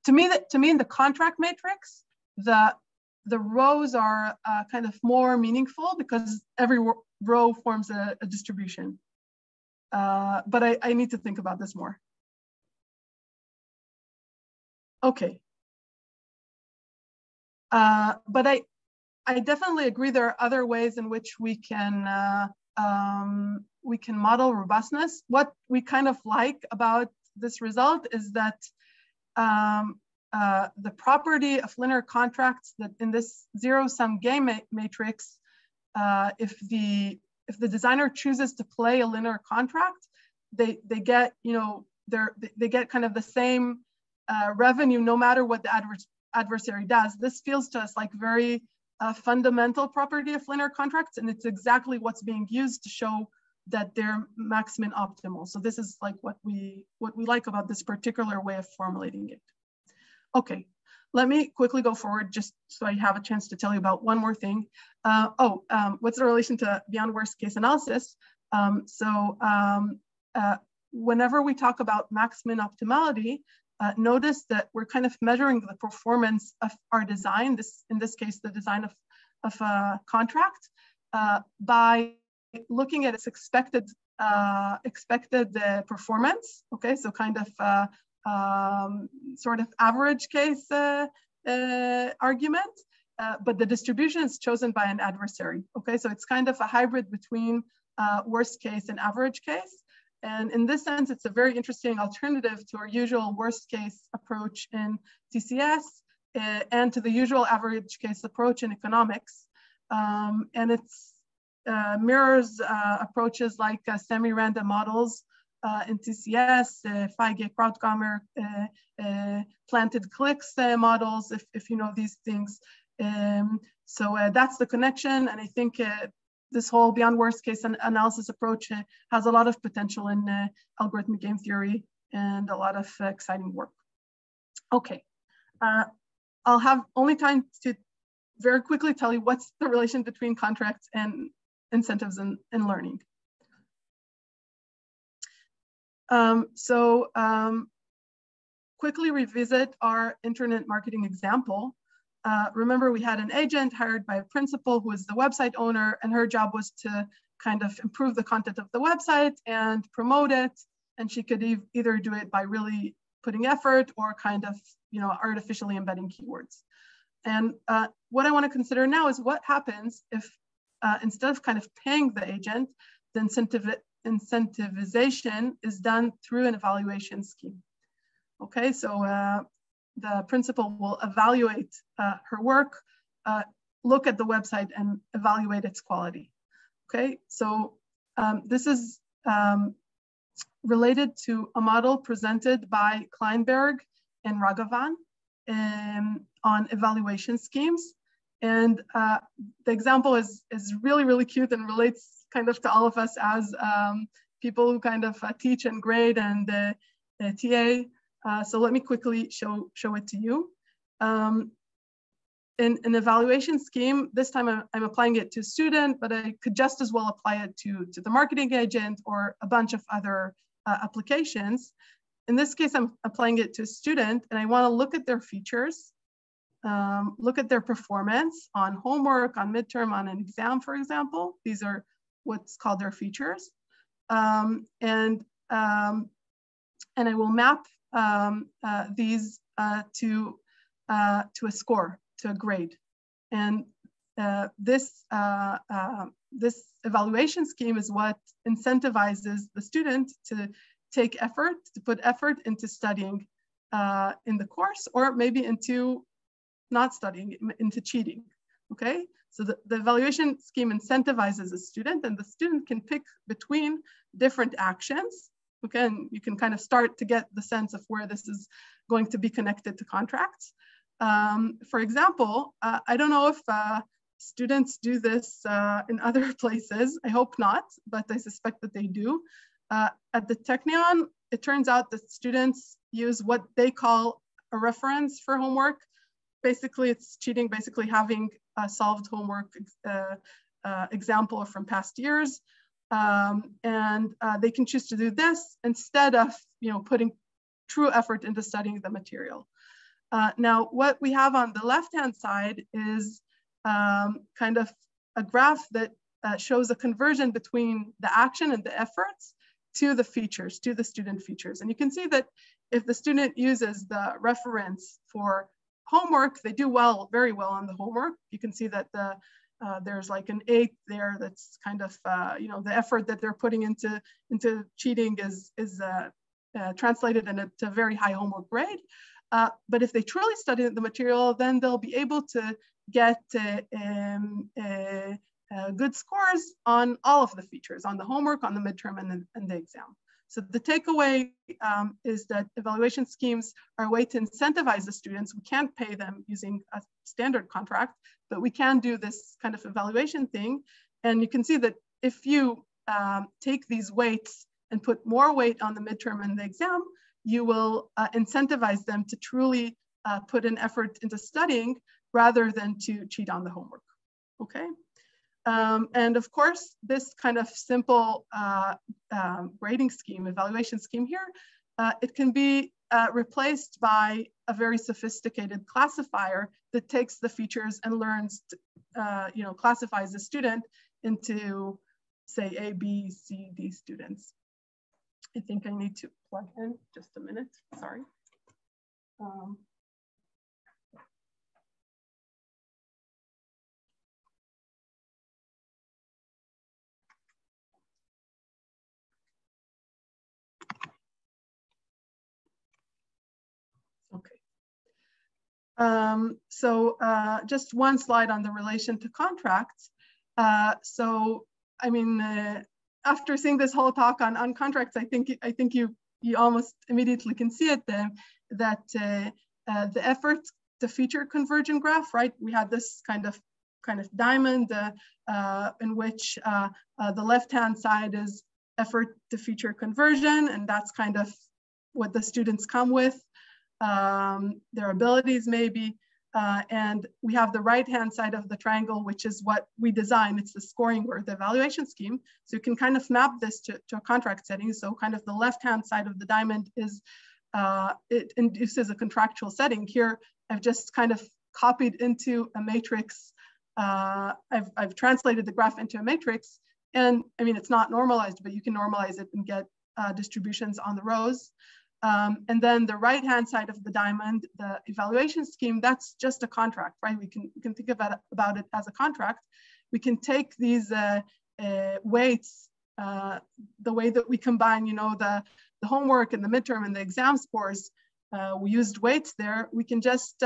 To me, in the contract matrix, the rows are kind of more meaningful because every row forms a distribution. But I need to think about this more. Okay. But I definitely agree there are other ways in which we can model robustness. What we kind of like about this result is that the property of linear contracts that in this zero-sum game matrix, if the designer chooses to play a linear contract, they get, you know, they get kind of the same revenue no matter what the adversary does. This feels to us like very fundamental property of linear contracts, and it's exactly what's being used to show that they're max-min optimal. So this is like what we like about this particular way of formulating it. Okay, let me quickly go forward just so I have a chance to tell you about one more thing. What's the relation to beyond worst case analysis? Whenever we talk about max-min optimality, notice that we're kind of measuring the performance of our design, in this case, the design of a contract, by looking at its expected performance. Okay, so kind of sort of average case argument, but the distribution is chosen by an adversary. Okay, so it's kind of a hybrid between worst case and average case. And in this sense, it's a very interesting alternative to our usual worst case approach in TCS and to the usual average case approach in economics. And it's mirrors approaches like semi-random models in TCS, Feige, Krautkammer, planted clicks models, if you know these things. So that's the connection. And I think this whole beyond worst case analysis approach has a lot of potential in algorithmic game theory and a lot of exciting work. Okay, I'll have only time to very quickly tell you what's the relation between contracts and incentives in learning. Quickly revisit our internet marketing example. Remember, we had an agent hired by a principal who was the website owner, and her job was to kind of improve the content of the website and promote it. And she could either do it by really putting effort or kind of, you know, artificially embedding keywords. And what I want to consider now is what happens if instead of kind of paying the agent, the incentivization is done through an evaluation scheme. Okay, so the principal will evaluate her work, look at the website and evaluate its quality. Okay, so this is related to a model presented by Kleinberg and Raghavan on evaluation schemes. And the example is really, really cute and relates kind of to all of us as people who kind of teach and grade and TA. So let me quickly show it to you. In an evaluation scheme, this time I'm applying it to a student, but I could just as well apply it to the marketing agent or a bunch of other applications. In this case, I'm applying it to a student, and I want to look at their features, look at their performance on homework, on midterm, on an exam, for example. These are what's called their features. And I will map these to a score, to a grade. And this evaluation scheme is what incentivizes the student to take effort, to put effort into studying in the course, or maybe into not studying, into cheating, okay? So the evaluation scheme incentivizes a student, and the student can pick between different actions, okay? And you can kind of start to get the sense of where this is going to be connected to contracts. For example, I don't know if students do this in other places. I hope not, but I suspect that they do. At the Technion, it turns out that students use what they call a reference for homework. Basically, it's cheating, basically having a solved homework example from past years. And they can choose to do this instead of, you know, putting true effort into studying the material. Now, what we have on the left-hand side is kind of a graph that shows a conversion between the action and the efforts to the features, to the student features. And you can see that if the student uses the reference for homework, they do well, very well on the homework. You can see that there's like an 8 there. That's kind of, you know, the effort that they're putting into cheating is translated into a very high homework grade. But if they truly study the material, then they'll be able to get good scores on all of the features, on the homework, on the midterm, and the exam. So the takeaway is that evaluation schemes are a way to incentivize the students. We can't pay them using a standard contract, but we can do this kind of evaluation thing. And you can see that if you take these weights and put more weight on the midterm and the exam, you will incentivize them to truly put an effort into studying rather than to cheat on the homework, okay? And of course, this kind of simple grading scheme, evaluation scheme here, it can be replaced by a very sophisticated classifier that takes the features and learns, classifies the student into, say, A, B, C, D students. I think I need to plug in just a minute, sorry. Okay. Just one slide on the relation to contracts. After seeing this whole talk on contracts, I think you almost immediately can see it then, that the effort to feature convergent graph, right? We had this kind of diamond in which the left-hand side is effort to feature conversion, and that's kind of what the students come with, their abilities maybe. And we have the right-hand side of the triangle, which is what we design. It's the scoring or the evaluation scheme. So you can kind of map this to a contract setting. So kind of the left-hand side of the diamond is, it induces a contractual setting. Here, I've just kind of copied into a matrix. I've translated the graph into a matrix. And I mean, it's not normalized, but you can normalize it and get distributions on the rows. And then the right-hand side of the diamond, the evaluation scheme, that's just a contract, right? We can think about it as a contract. We can take these weights, the way that we combine, the homework and the midterm and the exam scores. We used weights there. We can just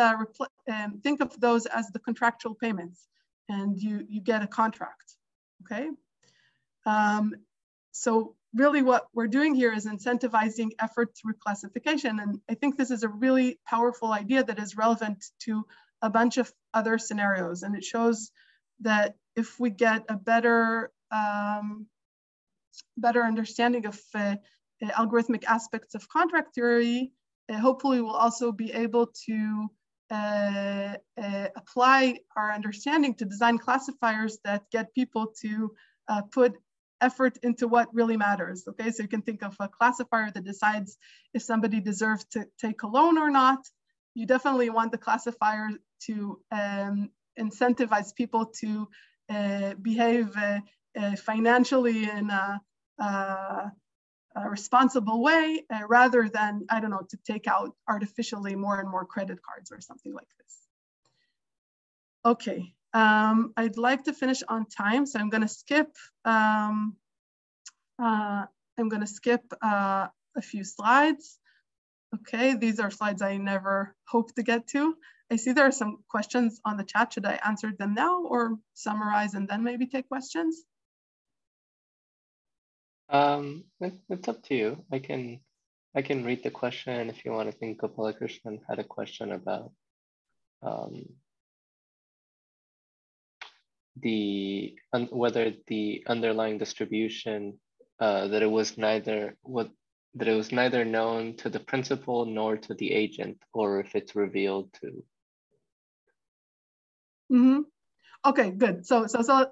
think of those as the contractual payments, and you get a contract, okay? So really what we're doing here is incentivizing effort through classification. And I think this is a really powerful idea that is relevant to a bunch of other scenarios. And it shows that if we get a better understanding of algorithmic aspects of contract theory, hopefully we'll also be able to apply our understanding to design classifiers that get people to put effort into what really matters, okay? So you can think of a classifier that decides if somebody deserves to take a loan or not. You definitely want the classifier to incentivize people to behave financially in a responsible way rather than, I don't know, to take out artificially more and more credit cards or something like this. Okay. I'd like to finish on time, so I'm going to skip. A few slides. Okay, these are slides I never hope to get to. I see there are some questions on the chat. Should I answer them now or summarize and then maybe take questions? It's up to you. I can read the question if you want. I think Gopala Krishnan had a question about whether the underlying distribution that it was neither known to the principal nor to the agent, or if it's revealed to. Mm-hmm. Okay, good. So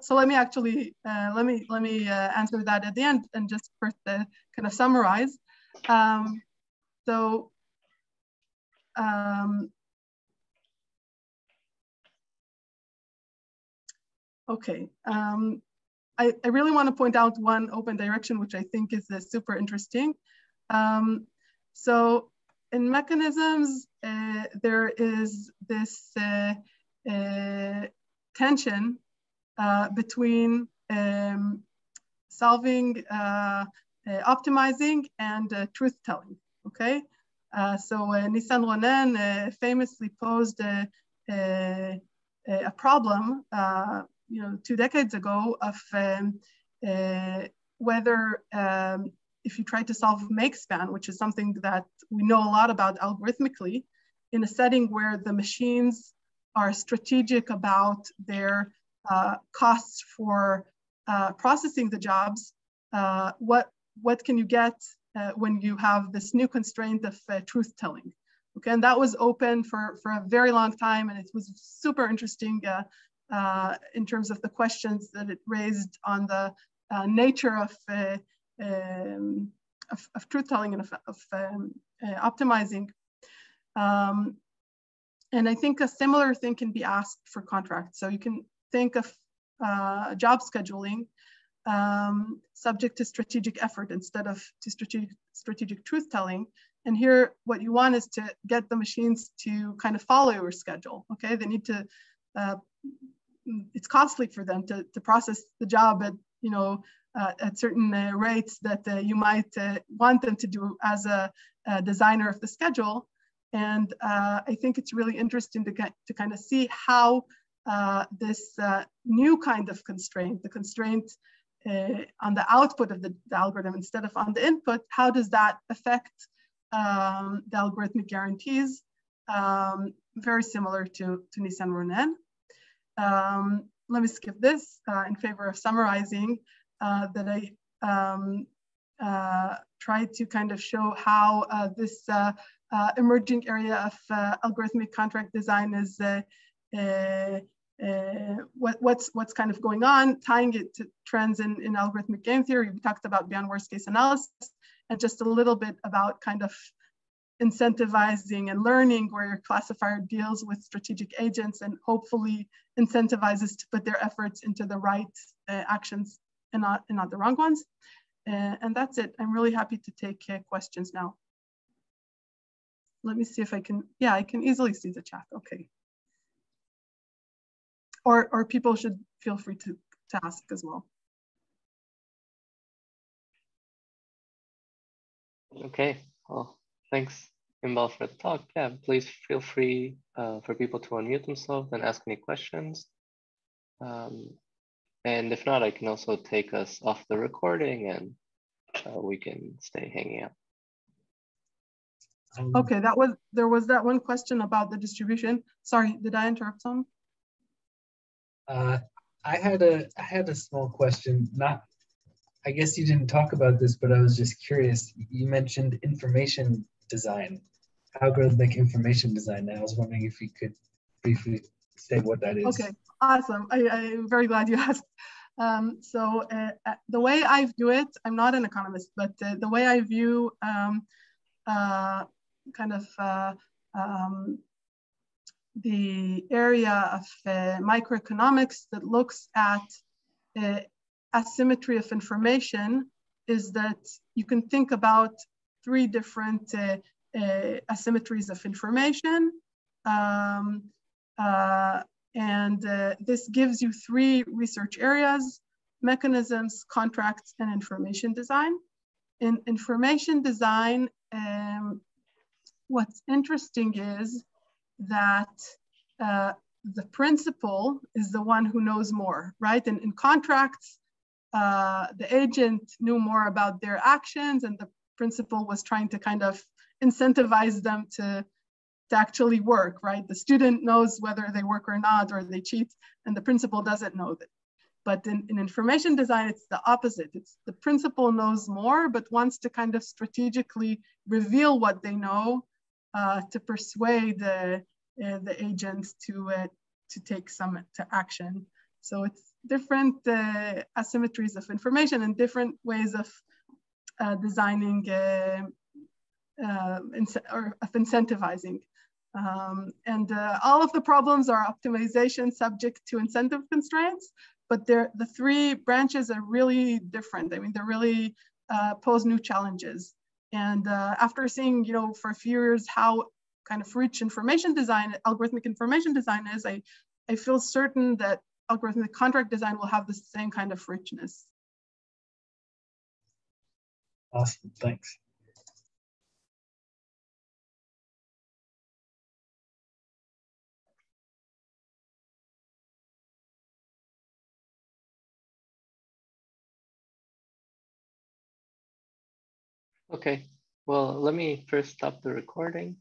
let me actually let me answer that at the end and just first kind of summarize. Okay. I really want to point out one open direction, which I think is super interesting. So in mechanisms, there is this tension between solving, optimizing, and truth-telling, okay? Nissan Ronen famously posed a problem, 2 decades ago, of whether if you try to solve make span, which is something that we know a lot about algorithmically, in a setting where the machines are strategic about their costs for processing the jobs, what can you get when you have this new constraint of truth telling? Okay, and that was open for a very long time, and it was super interesting in terms of the questions that it raised on the nature of truth telling and of optimizing. And I think a similar thing can be asked for contracts. So you can think of job scheduling subject to strategic effort instead of to strategic truth telling. And here, what you want is to get the machines to kind of follow your schedule. Okay, they need to. It's costly for them to process the job at certain rates that you might want them to do as a designer of the schedule. And I think it's really interesting to kind of see how this new kind of constraint, the constraint on the output of the algorithm instead of on the input, how does that affect the algorithmic guarantees? Very similar to Nissan Ronen. Let me skip this in favor of summarizing that I tried to kind of show how this emerging area of algorithmic contract design is what's kind of going on, tying it to trends in algorithmic game theory. We talked about beyond worst case analysis, and just a little bit about kind of incentivizing and learning, where your classifier deals with strategic agents and hopefully incentivizes to put their efforts into the right actions and not the wrong ones. And that's it. I'm really happy to take questions now. Let me see if I can, yeah, I can easily see the chat, okay. Or people should feel free to ask as well. Okay, well, thanks, Inbal, for the talk. Yeah, please feel free for people to unmute themselves and ask any questions. And if not, I can also take us off the recording and we can stay hanging out. Okay, there was that one question about the distribution. Sorry, did I interrupt some? I had a small question. I guess you didn't talk about this, but I was just curious. You mentioned information design, algorithmic information design. And I was wondering if you could briefly say what that is. Okay, awesome. I'm very glad you asked. So the way I view it, I'm not an economist, but the way I view kind of the area of microeconomics that looks at asymmetry of information is that you can think about 3 different asymmetries of information. This gives you 3 research areas: mechanisms, contracts, and information design. In information design, what's interesting is that the principal is the one who knows more, right? And in contracts, the agent knew more about their actions, and the principal was trying to kind of incentivize them to actually work, right? The student knows whether they work or not, or they cheat, and the principal doesn't know that. But in information design, it's the opposite. It's the principal knows more, but wants to kind of strategically reveal what they know to persuade the agents to take some action. So it's different asymmetries of information and different ways of designing or of incentivizing. All of the problems are optimization subject to incentive constraints, but the 3 branches are really different. I mean, they really pose new challenges. And after seeing, for a few years how kind of rich information design, algorithmic information design is, I feel certain that algorithmic contract design will have the same kind of richness. Awesome, thanks. Okay, well, let me first stop the recording.